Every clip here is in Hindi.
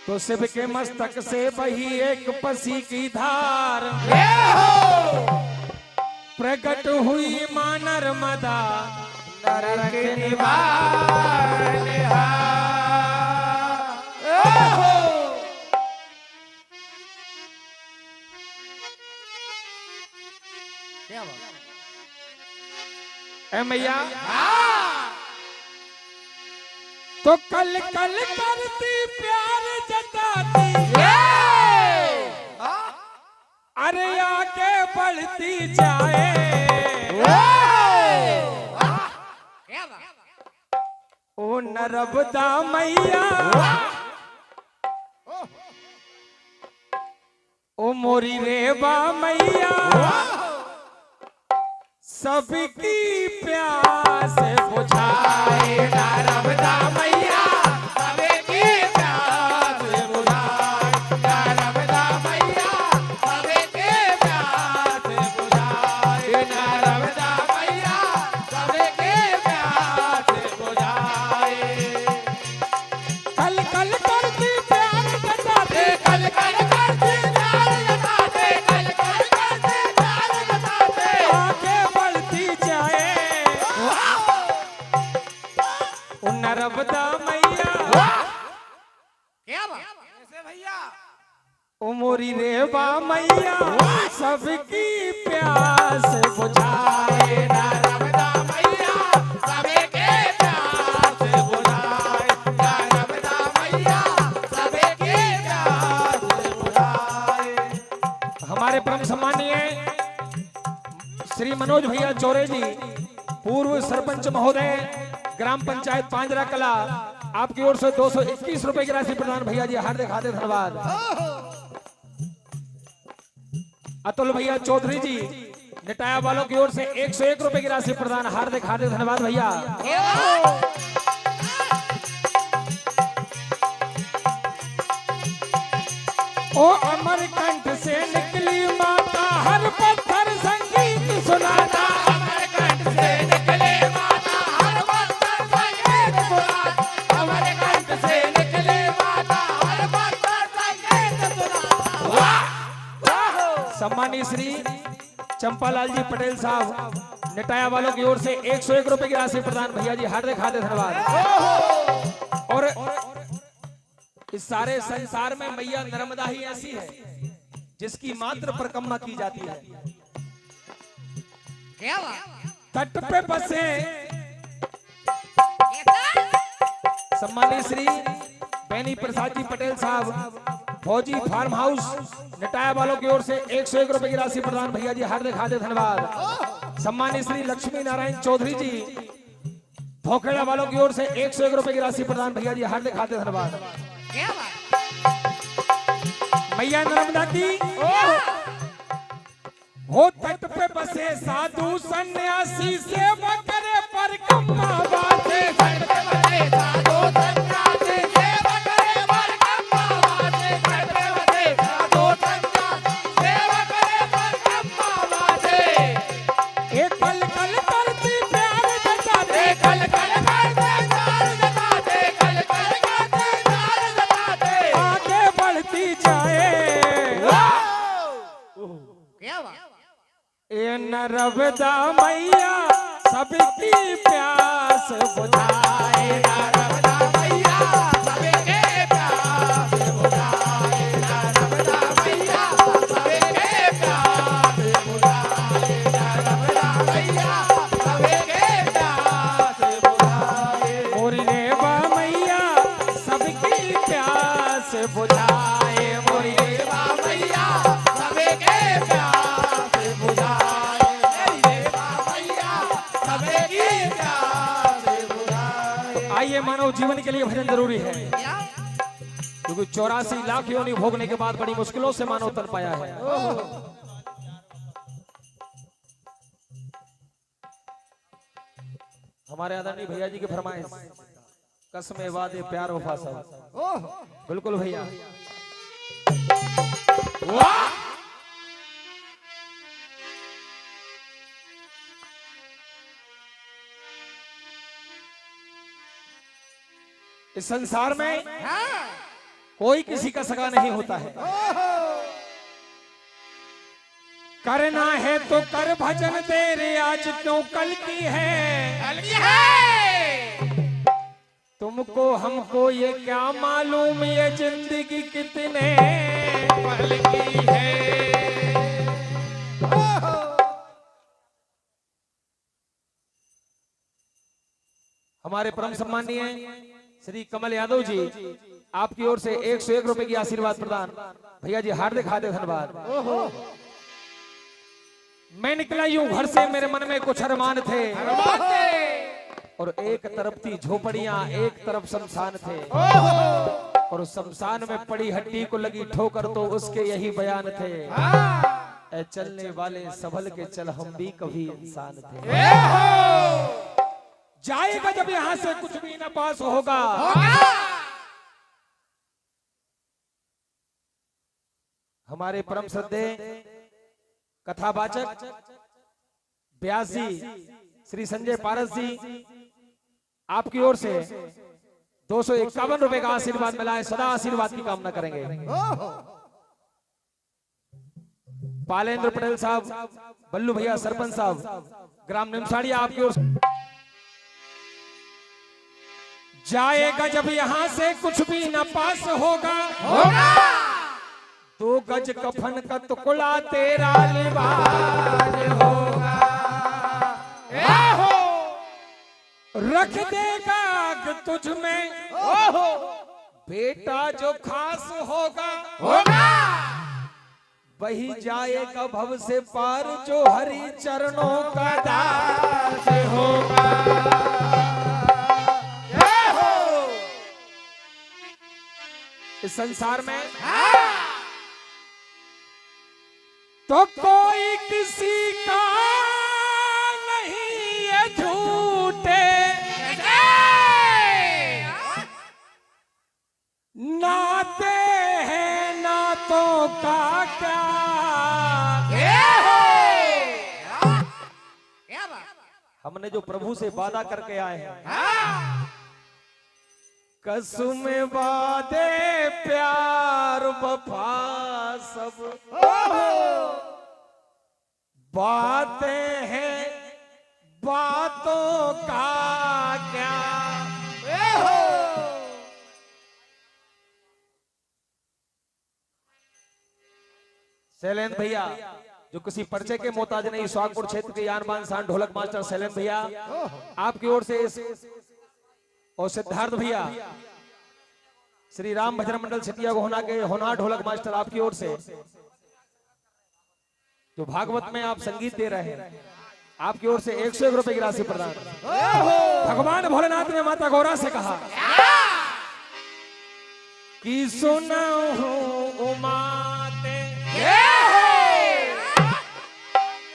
तो शिव के मस्तक से बही एक पसी की धार, प्रकट हुई मां नर्मदा नरक निवारणहार। ए मैया तो कल कल करती प्यार जताती, अरे आगे बढ़ती जाए, ओ नर्मदा मैया, ओ मोरी रेवा मैया, सबकी प्यास बुझाए नर्मदा मैया, सबकी प्यास बुझाए नर्मदा मैया, सबकी प्यास बुझाए नर्मदा मैया, सबकी प्यास बुझाए। कल कल करती प्यार जताते, कल कल करती प्यार जताते, कल कल करती प्यार जताते, आगे बढ़ती जाए, नर्मदा मैया, क्या बात ऐसे भैया, ओ मोरी रेवा मैया, सबकी प्यास बुझाए नर्मदा मैया, सबके प्यास बुझाए नर्मदा मैया, सबके प्यास बुझाए। हमारे परम सम्मानीय श्री मनोज भैया चौरे जी, पूर्व सरपंच महोदय, ग्राम पंचायत पांजरा कला, आपकी ओर से 221 रुपए की राशि प्रदान भैया जी, हार्दिक हार्दिक धन्यवाद। अतुल भैया चौधरी जी, निटाया वालों की ओर से 101 रुपए की राशि प्रदान, हार्दिक हार्दिक धन्यवाद भैया। ओ अमरकंठ से निकली माता, हर पत्थर संगीत सुनाता, अमरकंठ से निकले माता, हर पत्थर संगीत सुनाता, अमरकंठ से निकले माता, हर पत्थर संगीत सुनाता। सम्मानीय श्री चंपालाल जी पटेल साहब, निटाया वालों की ओर से 101 रुपए की राशि प्रदान भैया जी, हार्दिक हार्दिक धन्यवाद। और इस सारे संसार में मैया नर्मदा ही ऐसी है जिसकी मात्र परिक्रमा की जाती है। तट पे बसे सम्मानित श्री बेनी प्रसाद जी पटेल साहब, फौजी फार्म हाउस, निटाया वालों की ओर से 101 रुपए की राशि प्रदान भैया जी, हार्दिक हार्दिक धन्यवाद। सम्मानित श्री लक्ष्मी नारायण चौधरी जी, भोखेड़ा वालों की ओर से 101 रुपए की राशि प्रदान भैया जी, हार्दिक हार्दिक धन्यवाद। मैया नर्मदा की हो तट पे बसे साधु सन्यासी, सेवा करे परिक्रमा बासे, तट पे बसे साधु सन्यासी, सेवा करे परिक्रमा बासे, तट पे बसे साधु सन्यासी, सेवा करे परिक्रमा बासे। एक कल कल करती प्यार जताते, कल कल करते प्यार जताते, कल कल करते प्यार जताते, आगे बढ़ती जाए, ए नर्मदा मैया, सबकी प्यास बुझाए नर्मदा मैया, सबके प्यास बुझाए नर्मदा मैया, सबके प्यास बुझाए नर्मदा मैया, सबके प्यास बुझाए। मोरी रेवा मैया, सबकी प्यास बुझाए, मोरी रेवा मैया, सबके प्यास बुझाए, मेरी रेवा मैया, सबकी प्यास बुझाए। आइए, मानव जीवन के लिए भजन जरूरी है, क्योंकि 84 लाख योनि भोगने के बाद बड़ी मुश्किलों से मानव तन पाया है। हमारे आदरणीय भैया जी की फरमाइश, कसमें वादे प्यार वफा सब। बिल्कुल भैया, इस संसार में कोई किसी का सगा नहीं होता है। करना है तो कर भजन तेरे आज क्यों कल की है, तुमको हमको ये क्या मालूम ये जिंदगी कितने पल की है। हमारे परम सम्मानीय श्री कमल यादव जी, आपकी ओर से 101 रुपए की आशीर्वाद प्रदान। भैया जी हार्दिक हार्दिक धन्यवाद। मैं निकला यूं घर से, मेरे मन में कुछ अरमान थे, और एक तरफ थी झोपड़ियां, एक तरफ शमशान थे, और उस शमशान में पड़ी हड्डी को लगी ठोकर तो उसके यही बयान थे, ए चलने वाले संभल के चल हम भी कभी इंसान थे। जाएगा जब यहां से कुछ भी न पास होगा, हमारे परम श्रद्धेय कथावाचक व्यास जी श्री संजय पारस जी, आपकी ओर से 251 रुपए का आशीर्वाद मिला है। सदा आशीर्वाद की कामना करेंगे। पालेंद्र पटेल साहब, बल्लू भैया सरपंच साहब, ग्राम निमसाड़िया, आपकी ओर से जाएगा जब यहां से कुछ भी न पास होगा, 2 गज कफन का टुकड़ा तेरा लिबास होगा, रख देगा तुझ में बेटा जो खास होगा, वही जाएगा भव से पार जो हरि चरणों का दास होगा। इस संसार में तो कोई किसी का नहीं है झूठे, नाते हैं नातों का क्या, हमने जो प्रभु से वादा करके आए हैं, कसम वादे प्यार वफा सब बातें हैं बातों का क्या। शैलेंद्र भैया जो किसी परिचय के मोहताज नहीं, सुहागपुर क्षेत्र के यान बान शान ढोलक मास्टर शैलेंद्र भैया, आपकी ओर से और सिद्धार्थ भैया श्री राम भजन मंडल छटिया गोहना के होनार ढोलक मास्टर, आपकी ओर से जो भागवत में आप संगीत दे रहे हैं, आपकी ओर से 101 रुपए की राशि प्रदान। भगवान भोलेनाथ ने माता गौरा से कहा कि सुना हूं उमाते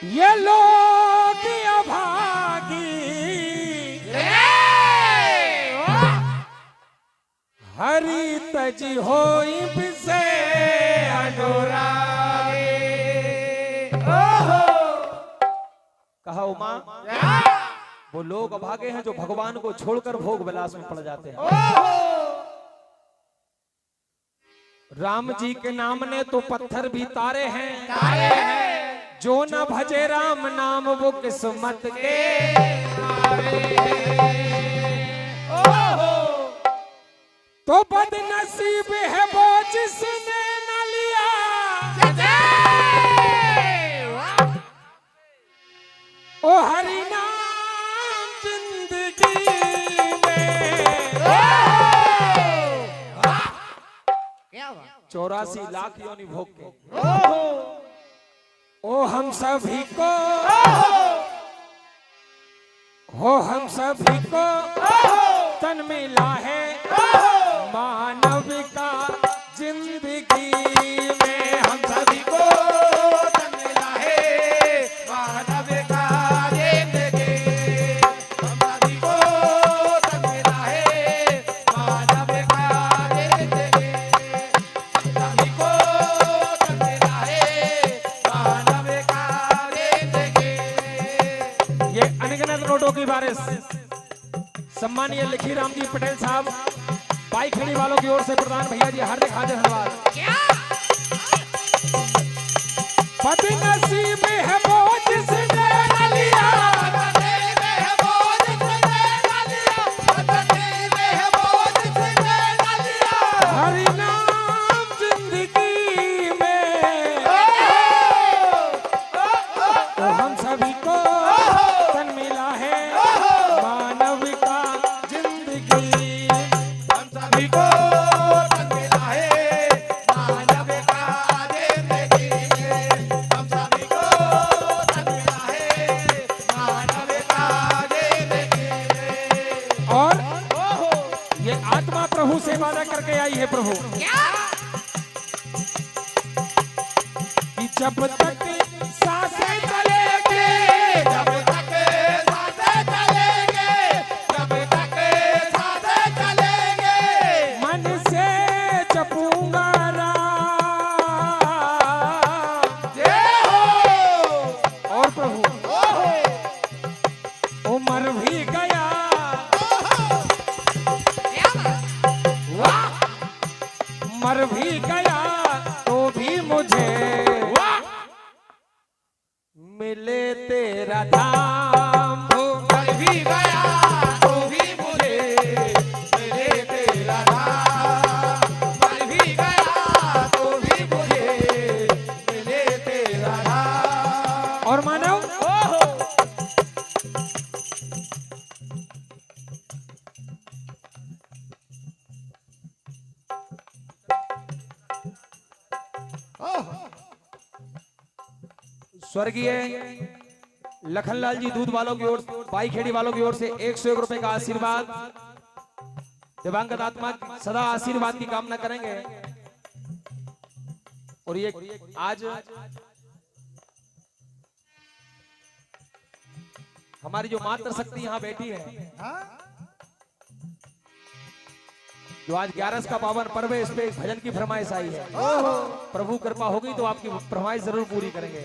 ये लोग अभागी, हरि तजी होई बिसे अनुरागी। कहा उमा, वो लोग अभागे हैं जो भगवान को छोड़कर भोग विलास में पड़ जाते हैं। राम जी के नाम ने तो पत्थर भी तारे हैं, जो न भजे राम नाम वो किस्मत के तारे हैं। तो बदनसीब है वो जिसने न लिया, ओ हरि नाम जिंदगी में। 84 लाख योनि भोग के ओ हम सभी को, हो हम सभी को तन मिला है मानव का जिंदगी में। हम सभी को तन मिला है मानव का जिंदगी, हम सभी को तन मिला है मानव का जिंदगी, हम सभी को तन मिला है मानव का जिंदगी। ये अनगिनत नोटों की बारिश सम्मानीय लिखी राम जी पटेल साहब, बाइक खेड़ी वालों की ओर से प्रधान भैया जी हार्दिक हाजिर धन्यवाद। पति नसीब है वो जिसने न लिया, हरि नाम जिंदगी में तो हम सभी को तन मिला है मानव का जिंदगी, हम सभी को तन मिला है मानव का जिंदगी, हम सभी को तन मिला है मानव का जिंदगी। और ये आत्मा प्रभु से वादा करके आई है प्रभु कि जब तक सांसें चलेंगे, जब तक सांसें चलेंगे, जब तक सांसें चलेंगे, मन से जपूंगा राम जय हो। और प्रभु उमर भी गया, मर भी गया तो भी मुझे मिले तेरा धाम, मर भी गया तो भी मुझे मिले तेरा धाम, मर भी गया तो भी मुझे मिले तेरा धाम। और मानव स्वर्गीय लखनलाल जी दूध वालों की ओर, बाई खेड़ी वालों की ओर से 101 रुपए का आशीर्वाद, दिवंगत आत्मा सदा आशीर्वाद की कामना करेंगे। और ये आज हमारी जो मातृ शक्ति यहाँ बैठी है, जो आज 11 का पावन पर्व है, इस पे एक भजन की फरमाइश आई है। प्रभु कृपा होगी तो आपकी फरमाइश जरूर पूरी करेंगे।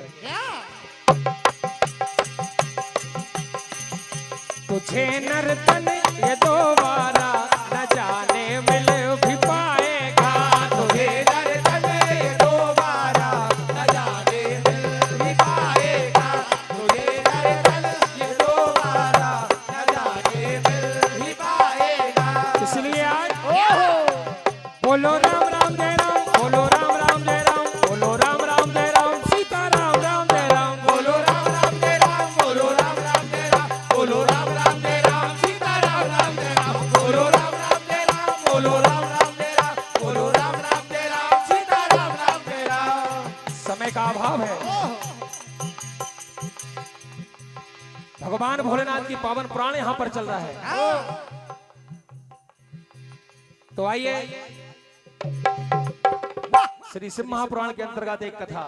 तुझे नर्तन ये दोबारा न जाने मिल भी पाएगा, तुझे नर्तन ये दोबारा न जाने मिल भी पाएगा, तुझे नर्तन ये दोबारा न जाने मिल भी पाएगा। इसलिए आज बोलो राम राम जय राम, बोलो राम राम जय राम, बोलो राम राम जय राम, सीता राम राम जय राम, बोलो राम राम जय राम, बोलो राम राम जय राम, बोलो राम राम जय राम, सीता राम राम जय राम, बोलो राम राम जय राम, बोलो राम राम जय राम, बोलो राम राम जय राम, सीता राम राम जय राम। समय का अभाव है, भगवान भोलेनाथ की पावन पुराण यहाँ पर चल रहा है। तो आइए श्री शिव महापुराण के अंतर्गत एक कथा